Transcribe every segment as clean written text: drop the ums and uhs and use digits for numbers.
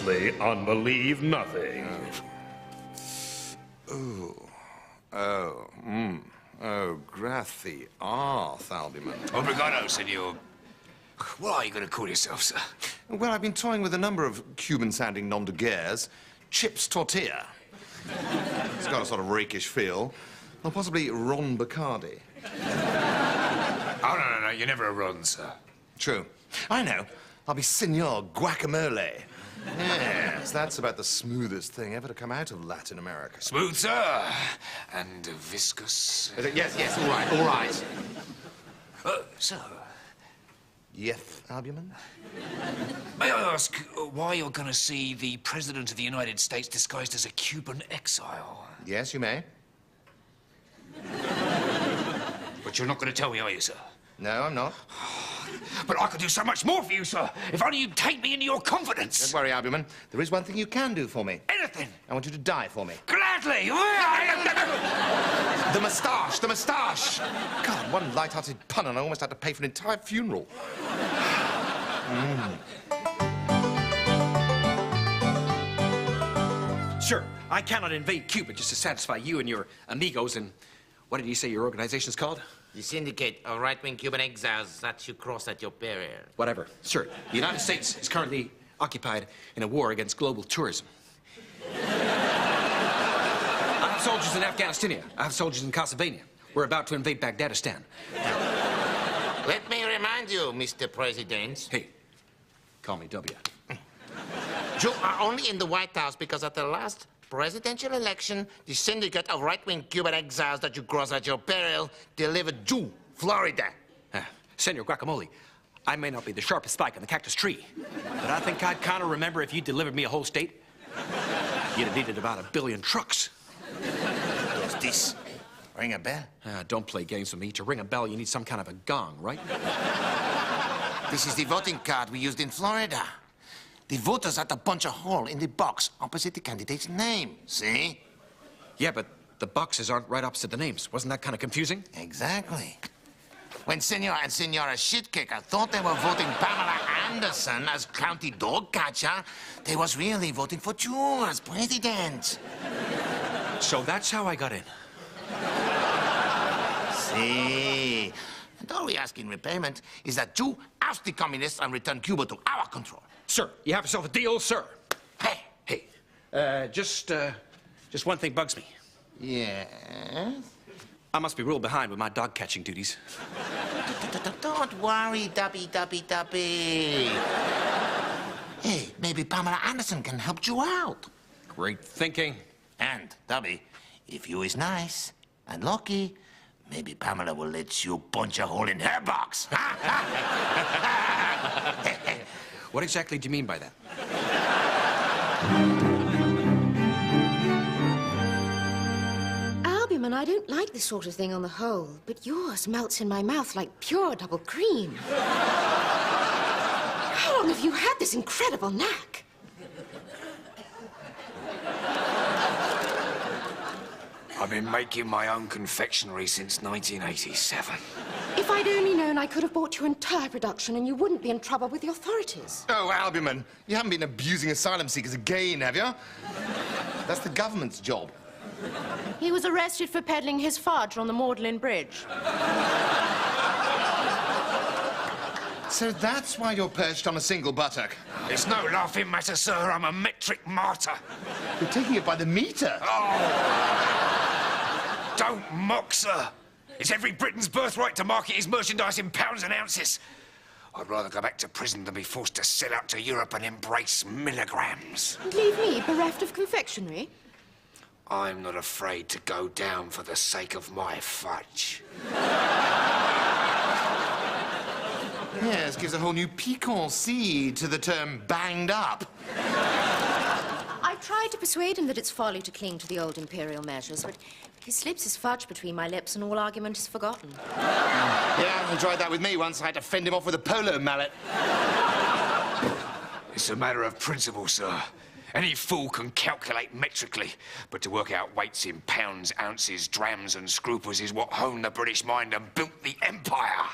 Honestly, unbelieve nothing. Oh, grazie, albumen. Obrigado, senor. What are you going to call yourself, sir? Well, I've been toying with a number of Cuban-sounding nom de guerres. Chips Tortilla. It's got a sort of rakish feel. Or possibly Ron Bacardi. Oh, no, you're never a Ron, sir. True. I know. I'll be Senor Guacamole. Yes, that's about the smoothest thing ever to come out of Latin America. Smooth, sir. And viscous. Yes, all right. Sir. Yes, albumen? May I ask why you're going to see the President of the United States disguised as a Cuban exile? Yes, you may. But you're not going to tell me, are you, sir? No, I'm not. But I could do so much more for you, sir, if only you'd take me into your confidence. Don't worry, albumen. There is one thing you can do for me. Anything. I want you to die for me. Gladly. The moustache. God, one light-hearted pun and I almost had to pay for an entire funeral. Sir, I cannot invade Cuba just to satisfy you and your amigos and... What did you say your organization's called? The Syndicate of Right-Wing Cuban Exiles that you crossed at your peril. Whatever. Sir, the United States is currently occupied in a war against global tourism. I have soldiers in Afghanistan. I have soldiers in Casablanca. We're about to invade Baghdadistan. Let me remind you, Mr. President. Hey, call me W. You are only in the White House because at the last presidential election, the Syndicate of Right-Wing Cuban Exiles that you crossed at your peril delivered to Florida. Senor Guacamole, I may not be the sharpest spike on the cactus tree, but I think I'd kind of remember if you delivered me a whole state. You'd have needed about 1 billion trucks. What's this? Ring a bell? Don't play games with me. To ring a bell, you need some kind of a gong, right? This is the voting card we used in Florida. The voters had to punch a hole in the box opposite the candidate's name. See? Yeah, but the boxes aren't right opposite the names. Wasn't that kind of confusing? Exactly. When Senor and Senora Shitkicker thought they were voting Pamela Anderson as county dog catcher, they was really voting for you as president. So that's how I got in. See? And all we ask in repayment is that you oust the communists and return Cuba to our control. Sir, you have yourself a deal, sir. Hey. Just one thing bugs me. Yes? I must be real behind with my dog catching duties. Don't worry, Dubby. Hey, maybe Pamela Anderson can help you out. Great thinking. And, Dubby, if you is nice and lucky, maybe Pamela will let you punch a hole in her box. What exactly do you mean by that? Albumen, I don't like this sort of thing on the whole, but yours melts in my mouth like pure double cream. How long have you had this incredible knack? I've been making my own confectionery since 1987. If I'd only known, I could have bought your entire production and you wouldn't be in trouble with the authorities. Oh, albumen, you haven't been abusing asylum seekers again, have you? That's the government's job. He was arrested for peddling his fudge on the Magdalen Bridge. So that's why you're perched on a single buttock. It's no laughing matter, sir. I'm a metric martyr. You're taking it by the meter. Oh! Don't mock, sir. It's every Briton's birthright to market his merchandise in pounds and ounces. I'd rather go back to prison than be forced to sell out to Europe and embrace milligrams. And leave me bereft of confectionery? I'm not afraid to go down for the sake of my fudge. Yes, gives a whole new piquancy to the term banged up. I've tried to persuade him that it's folly to cling to the old imperial measures, but he slips his fudge between my lips and all argument is forgotten. Yeah, he tried that with me once. I had to fend him off with a polo mallet. It's a matter of principle, sir. Any fool can calculate metrically, but to work out weights in pounds, ounces, drams and scruples is what honed the British mind and built the empire.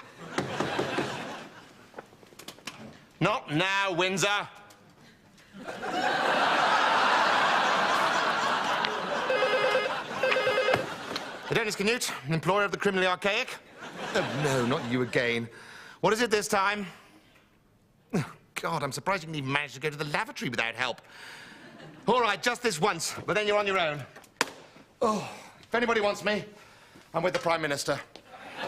Not now, Windsor. Adonis Cnut, employer of the criminally archaic? Oh, no, not you again. What is it this time? Oh, God, I'm surprised you can even manage to go to the lavatory without help. All right, just this once, but then you're on your own. Oh, if anybody wants me, I'm with the Prime Minister. The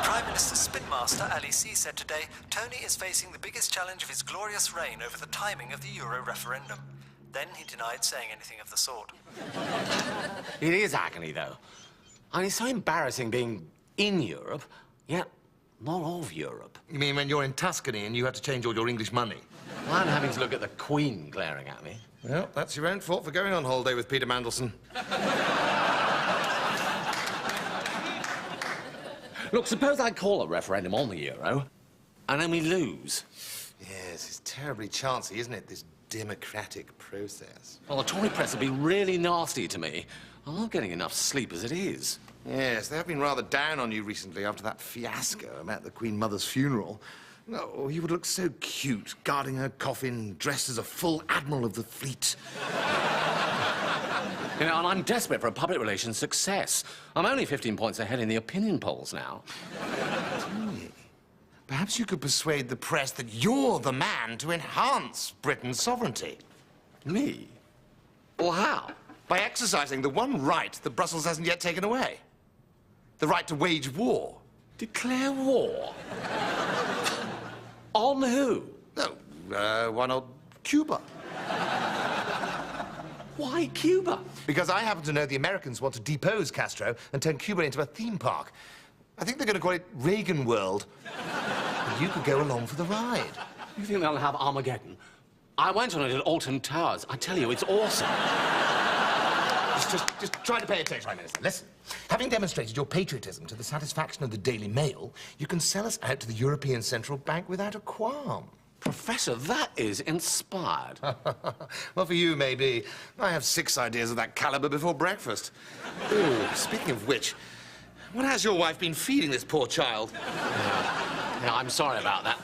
Prime Minister's spin master, Ali C, said today, Tony is facing the biggest challenge of his glorious reign over the timing of the Euro referendum. Then he denied saying anything of the sort. It is agony, though. I mean, it's so embarrassing being in Europe, yet not of Europe. You mean when you're in Tuscany and you have to change all your English money? I'm having to look at the Queen glaring at me. Well, that's your own fault for going on holiday with Peter Mandelson. Look, suppose I call a referendum on the euro, and then we lose. Yes, it's terribly chancy, isn't it, this democratic process? Well, the Tory press will be really nasty to me. I'm not getting enough sleep as it is. Yes, they have been rather down on you recently after that fiasco at the Queen Mother's funeral. Oh, you would look so cute, guarding her coffin, dressed as a full admiral of the fleet. You know, and I'm desperate for a public relations success. I'm only 15 points ahead in the opinion polls now. Perhaps you could persuade the press that you're the man to enhance Britain's sovereignty. Me? Well, how? By exercising the one right that Brussels hasn't yet taken away. The right to wage war. Declare war? On who? Oh, why not Cuba? Why Cuba? Because I happen to know the Americans want to depose Castro and turn Cuba into a theme park. I think they're going to call it Reagan World. And you could go along for the ride. You think they'll have Armageddon? I went on it at Alton Towers. I tell you, it's awesome. Just try to pay attention, Prime Minister. Listen. Having demonstrated your patriotism to the satisfaction of the Daily Mail, you can sell us out to the European Central Bank without a qualm. Professor, that is inspired. Well, for you, maybe. I have 6 ideas of that caliber before breakfast. Ooh, speaking of which, what has your wife been feeding this poor child? Yeah, I'm sorry about that.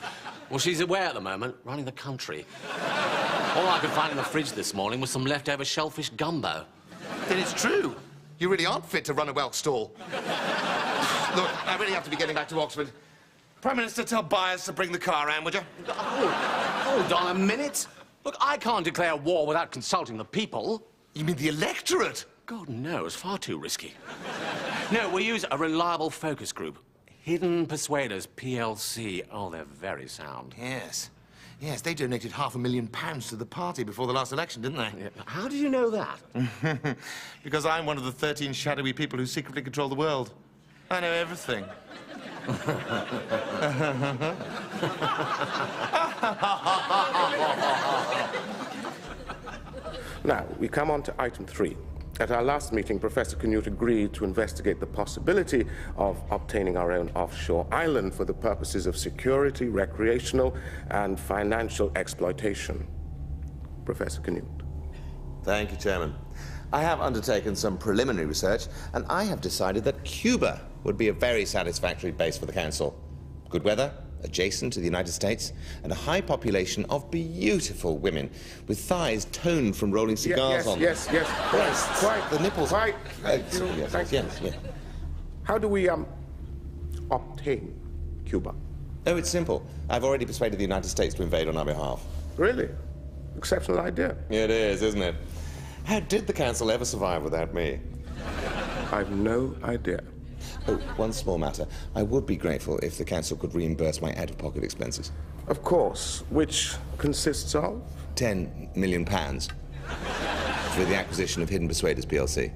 Well, she's away at the moment, running the country. All I could find in the fridge this morning was some leftover shellfish gumbo. Then it's true. You really aren't fit to run a whelk stall. Look, I really have to be getting back to Oxford. Prime Minister, tell buyers to bring the car around, would you? Oh, hold on a minute. Look, I can't declare war without consulting the people. You mean the electorate? God, no, it's far too risky. No, we use a reliable focus group. Hidden Persuaders, PLC. Oh, they're very sound. Yes. Yes, they donated £500,000 to the party before the last election, didn't they? Yeah. How did you know that? Because I'm one of the 13 shadowy people who secretly control the world. I know everything. Now, we come on to item 3. At our last meeting, Professor Cnut agreed to investigate the possibility of obtaining our own offshore island for the purposes of security, recreational, and financial exploitation. Professor Cnut. Thank you, Chairman. I have undertaken some preliminary research, and I have decided that Cuba would be a very satisfactory base for the Council. Good weather, adjacent to the United States, and a high population of beautiful women with thighs toned from rolling cigars on them. Yes. Quite. The nipples. Quite. Yes. How do we obtain Cuba? Oh, it's simple. I've already persuaded the United States to invade on our behalf. Really? Exceptional idea. It is, isn't it? How did the Council ever survive without me? I've no idea. Oh, one small matter. I would be grateful if the Council could reimburse my out-of-pocket expenses. Of course, which consists of? £10 million for the acquisition of Hidden Persuaders PLC.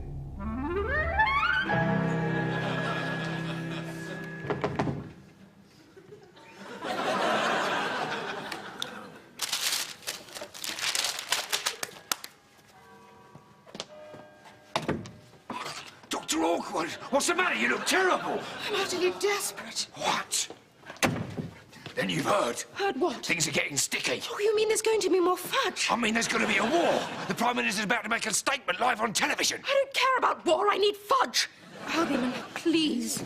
Dr. Awkward, what's the matter? You look terrible. I'm utterly desperate. What? Then you've heard. Heard what? Things are getting sticky. Oh, you mean there's going to be more fudge? I mean, there's going to be a war. The Prime Minister's about to make a statement live on television. I don't care about war. I need fudge. Albumin, please.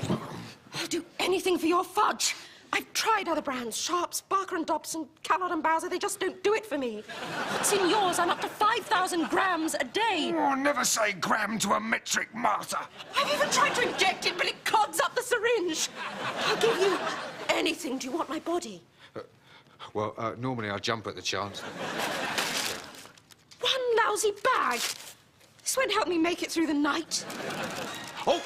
I'll do anything for your fudge. I've tried other brands, Sharps, Barker & Dobson, Callard & Bowser. They just don't do it for me. What's in yours? I'm up to 5,000 grams a day. Oh, never say gram to a metric martyr. I've even tried to inject it, but it clogs up the syringe. I'll give you anything. Do you want my body? Normally I jump at the chance. One lousy bag. This won't help me make it through the night. Oh!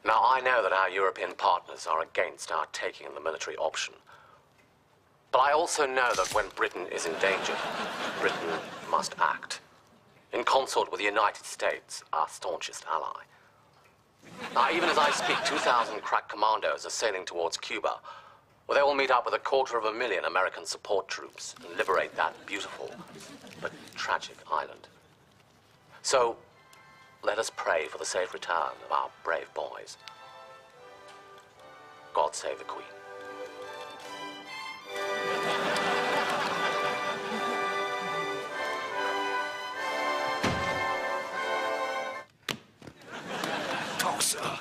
Now, I know that our European partners are against our taking the military option. But I also know that when Britain is in danger, Britain must act. In consort with the United States, our staunchest ally. Now, even as I speak, 2,000 crack commandos are sailing towards Cuba, where they will meet up with 250,000 American support troops and liberate that beautiful but tragic island. So, let us pray for the safe return of our brave boys. God save the Queen. Talk, sir.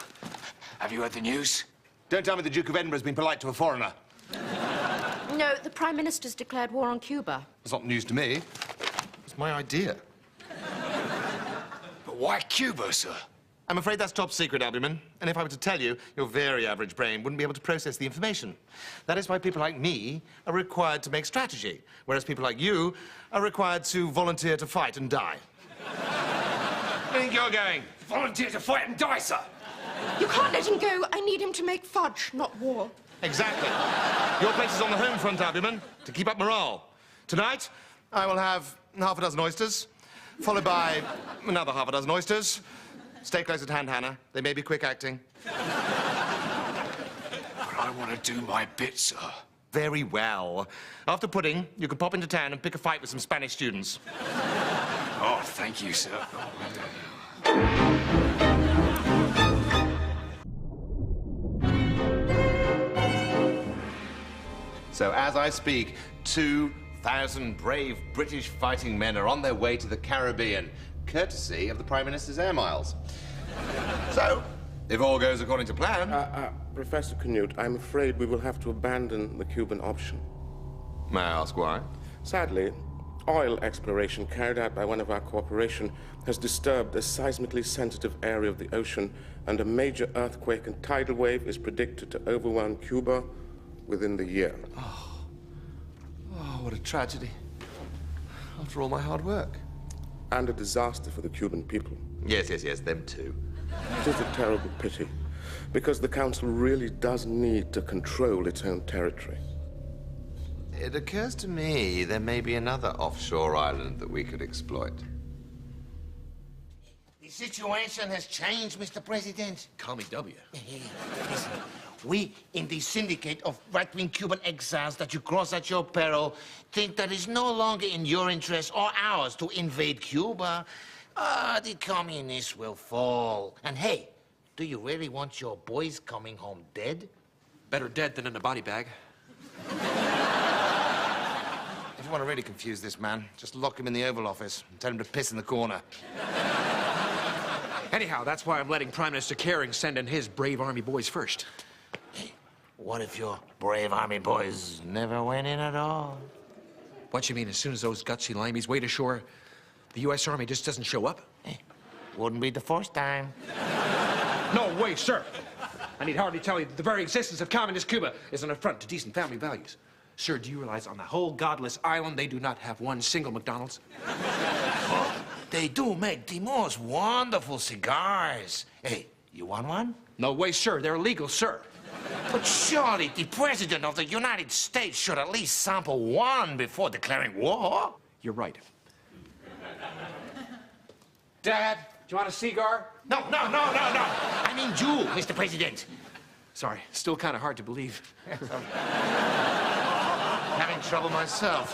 Have you heard the news? Don't tell me the Duke of Edinburgh's been polite to a foreigner. No, the Prime Minister's declared war on Cuba. It's not news to me. It's my idea. But why Cuba, sir? I'm afraid that's top secret, Albumin. And if I were to tell you, your very average brain wouldn't be able to process the information. That is why people like me are required to make strategy, whereas people like you are required to volunteer to fight and die. Where do you think you're going? Volunteer to fight and die, sir. You can't let him go. I need him to make fudge, not war. Exactly. Your place is on the home front, Albumin, to keep up morale. Tonight, I will have half a dozen oysters, followed by another half a dozen oysters. Stay close at hand, Hannah. They may be quick acting. But I want to do my bit, sir. Very well. After pudding, you can pop into town and pick a fight with some Spanish students. Oh, thank you, sir. So as I speak, 2,000 brave British fighting men are on their way to the Caribbean, courtesy of the Prime Minister's air miles. So, if all goes according to plan... Professor Cnut, I'm afraid we will have to abandon the Cuban option. May I ask why? Sadly, oil exploration carried out by one of our corporation has disturbed a seismically sensitive area of the ocean, and a major earthquake and tidal wave is predicted to overwhelm Cuba within the year. Oh, what a tragedy. After all my hard work. And a disaster for the Cuban people. Yes, them too. It is a terrible pity, because the Council really does need to control its own territory. It occurs to me there may be another offshore island that we could exploit. The situation has changed, Mr. President. Call me W. Listen, we in the syndicate of right-wing Cuban exiles that you cross at your peril think that it's no longer in your interest or ours to invade Cuba. The communists will fall. And hey, do you really want your boys coming home dead? Better dead than in a body bag. If you want to really confuse this man, just lock him in the Oval Office and tell him to piss in the corner. Anyhow, that's why I'm letting Prime Minister Caring send in his brave army boys first. Hey, what if your brave army boys never went in at all? What you mean, as soon as those gutsy limeys wade ashore, the U.S. Army just doesn't show up? Hey, wouldn't be the first time. No way, sir. I need hardly tell you that the very existence of communist Cuba is an affront to decent family values. Sir, do you realize on the whole godless island they do not have one single McDonald's? They do make the most wonderful cigars. Hey, you want one? No way, sir. They're illegal, sir. But surely the President of the United States should at least sample one before declaring war. You're right. Dad, do you want a cigar? No. I mean you, Mr. President. Sorry, still kind of hard to believe. Having trouble myself.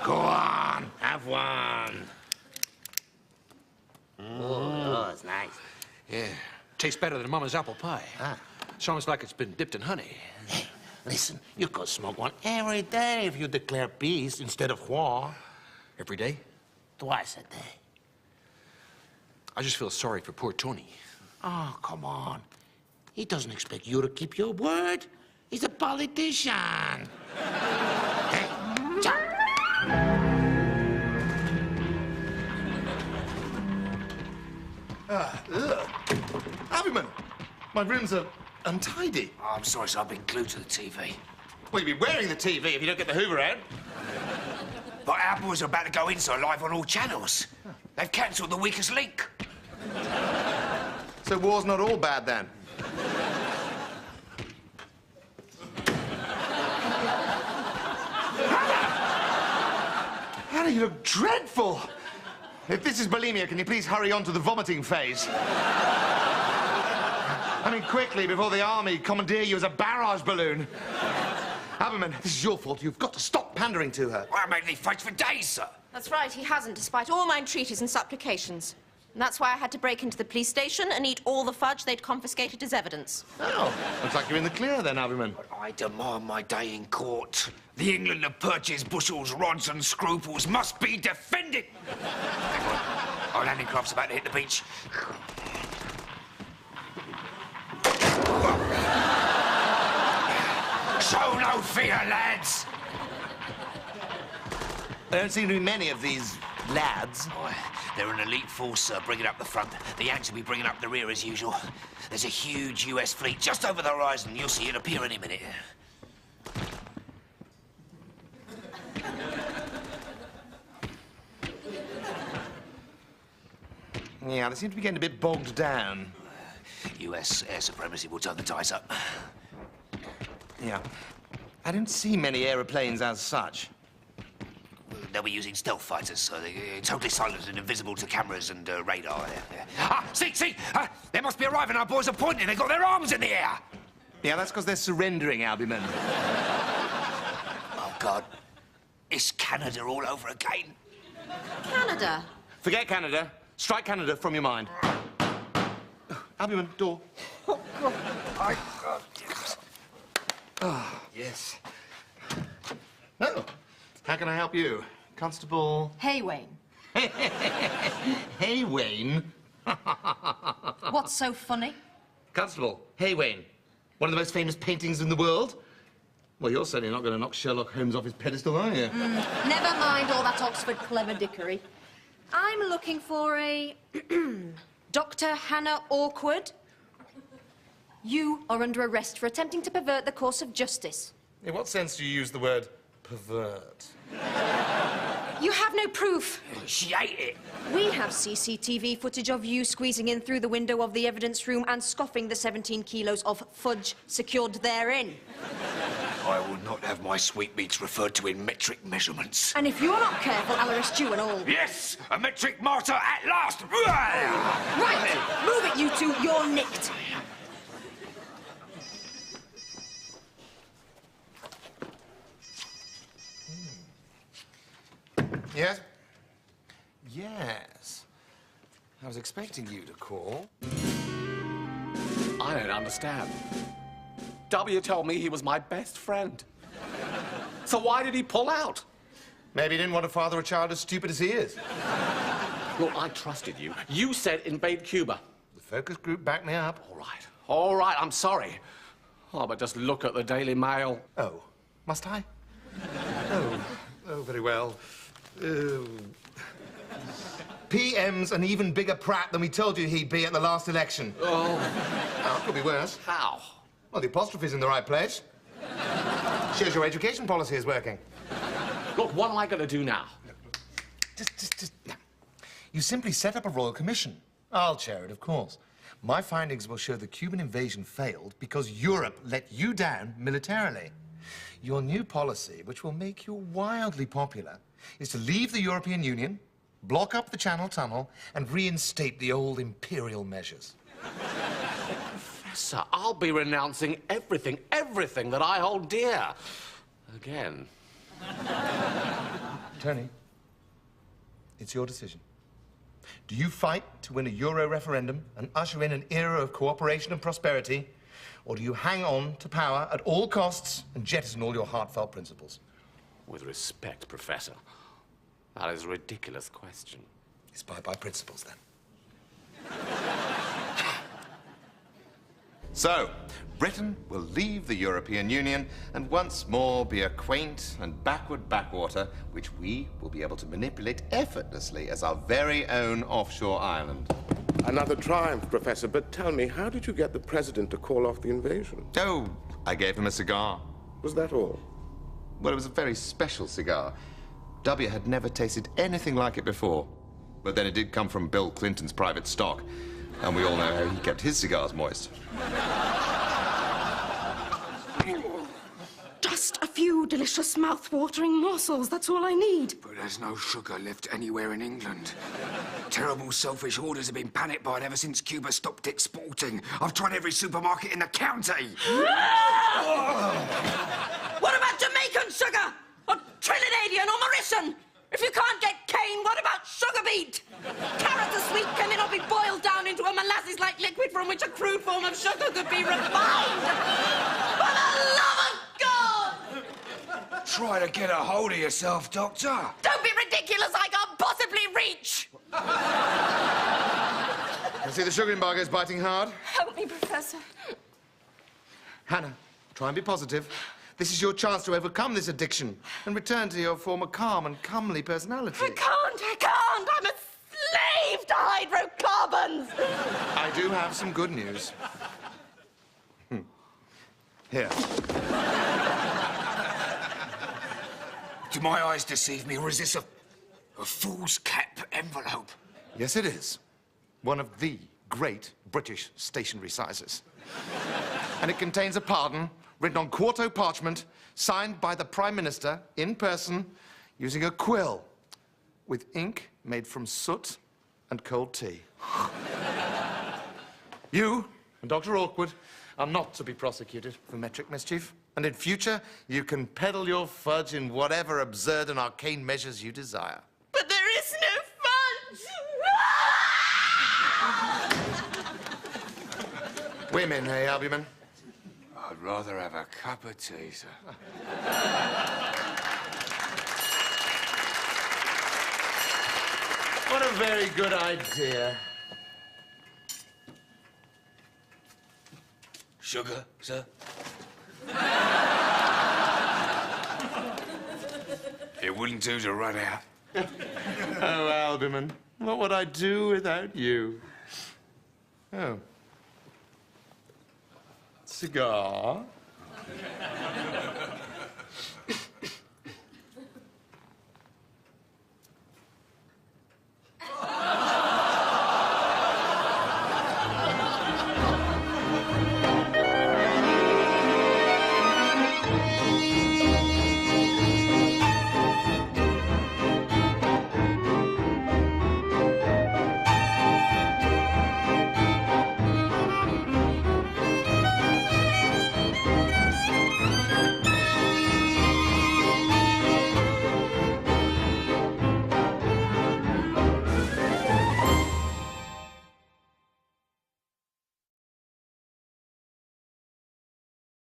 Go on, have one. Oh, it's nice. Yeah, tastes better than Mama's apple pie. It's almost like it's been dipped in honey. Hey, listen, you could smoke one every day if you declare peace instead of war. Every day? Twice a day. I just feel sorry for poor Tony. Oh, come on. He doesn't expect you to keep your word. He's a politician. Hey, Jack. Albuman, my rooms are untidy. Oh, I'm sorry, sir. I've been glued to the TV. Well, you'll be wearing the TV if you don't get the Hoover out. But our boys are about to go in, sir, live on all channels. They've cancelled The Weakest Link. So war's not all bad, then? Hannah, you look dreadful. If this is bulimia, can you please hurry on to the vomiting phase? I mean, quickly, before the army commandeer you as a barrage balloon. Albuman, this is your fault. You've got to stop pandering to her. Well, I made me fight for days, sir. That's right, he hasn't, despite all my entreaties and supplications. And that's why I had to break into the police station and eat all the fudge they'd confiscated as evidence. Oh, looks like you're in the clear then, Albuman. I demand my day in court. The England of purchased bushels, rods and scruples must be defended. Hang on. Our landing craft's about to hit the beach. Show no fear, lads. There don't seem to be many of these lads. Oh, they're an elite force, sir, bringing up the front. The Yanks will be bringing up the rear as usual. There's a huge US fleet just over the horizon. You'll see it appear any minute. Yeah, they seem to be getting a bit bogged down. US air supremacy will turn the tides up. Yeah. I don't see many aeroplanes as such. They'll be using stealth fighters, so they're totally silent and invisible to cameras and radar. Ah, see! They must be arriving. Our boys are pointing. They've got their arms in the air. Yeah, that's because they're surrendering, Albuman. Oh, God. It's Canada all over again. Canada? Forget Canada. Strike Canada from your mind. Albuman, door. Oh, God. Yes. Oh, how can I help you? Constable... Hey, Wayne. Hey, Wayne. What's so funny? Constable, hey, Wayne. One of the most famous paintings in the world? Well, you're certainly not going to knock Sherlock Holmes off his pedestal, are you? Never mind all that Oxford clever dickery. I'm looking for a... Dr. Hannah Awkward. You are under arrest for attempting to pervert the course of justice. In what sense do you use the word pervert? You have no proof. She ate it. We have CCTV footage of you squeezing in through the window of the evidence room and scoffing the 17 kilos of fudge secured therein. I will not have my sweetmeats referred to in metric measurements. And if you're not careful, I'll arrest you and all. Yes! A metric martyr at last! Right! Move it, you two. You're nicked. Yes? Yes. I was expecting you to call. I don't understand. W told me he was my best friend. So why did he pull out? Maybe he didn't want to father a child as stupid as he is. Look, I trusted you. You said invade Cuba. The focus group backed me up. All right, I'm sorry. Oh, but just look at the Daily Mail. Oh, must I? Oh, very well. PM's an even bigger prat than we told you he'd be at the last election. Oh. Oh, it could be worse. How? Well, the apostrophe's in the right place. Shows your education policy is working. Look, what am I going to do now? Just... You simply set up a royal commission. I'll chair it, of course. My findings will show the Cuban invasion failed because Europe let you down militarily. Your new policy, which will make you wildly popular, is to leave the European Union, block up the Channel Tunnel, and reinstate the old imperial measures. Professor, I'll be renouncing everything that I hold dear. Again. Tony, it's your decision. Do you fight to win a Euro referendum and usher in an era of cooperation and prosperity, or do you hang on to power at all costs and jettison all your heartfelt principles? With respect, Professor, that is a ridiculous question. It's by principles, then. So, Britain will leave the European Union and once more be a quaint and backward backwater which we will be able to manipulate effortlessly as our very own offshore island. Another triumph, Professor, but tell me, how did you get the President to call off the invasion? Oh, I gave him a cigar. Was that all? Well, it was a very special cigar. W had never tasted anything like it before. But then it did come from Bill Clinton's private stock. And we all know how he kept his cigars moist. Just a few delicious mouth-watering morsels, that's all I need. But there's no sugar left anywhere in England. Terrible selfish orders have been panic buying ever since Cuba stopped exporting. I've tried every supermarket in the county. What about Jamaican sugar? Or Trinidadian or Mauritian? If you can't get cane, what about sugar beet? Carrot or sweet can they not be boiled down into a molasses-like liquid from which a crude form of sugar could be refined? For the love of God! Try to get a hold of yourself, Doctor. Don't be ridiculous, I can't possibly reach! I see the sugar embargo is biting hard. Help me, Professor. Hannah, try and be positive. This is your chance to overcome this addiction and return to your former calm and comely personality. I can't! I'm a slave to hydrocarbons! I do have some good news. Here. Do my eyes deceive me, or is this a fool's cap envelope? Yes, it is. One of the great British stationery sizes. And it contains a pardon written on quarto parchment, signed by the Prime Minister in person, using a quill, with ink made from soot and cold tea. You and Dr. Awkward are not to be prosecuted for metric mischief, and in future, you can peddle your fudge in whatever absurd and arcane measures you desire. But there is no fudge! Women, eh, Albumin? I'd rather have a cup of tea, sir. What a very good idea. Sugar, sir? It wouldn't do to run out. Oh, Albumin, what would I do without you? Oh. Cigar.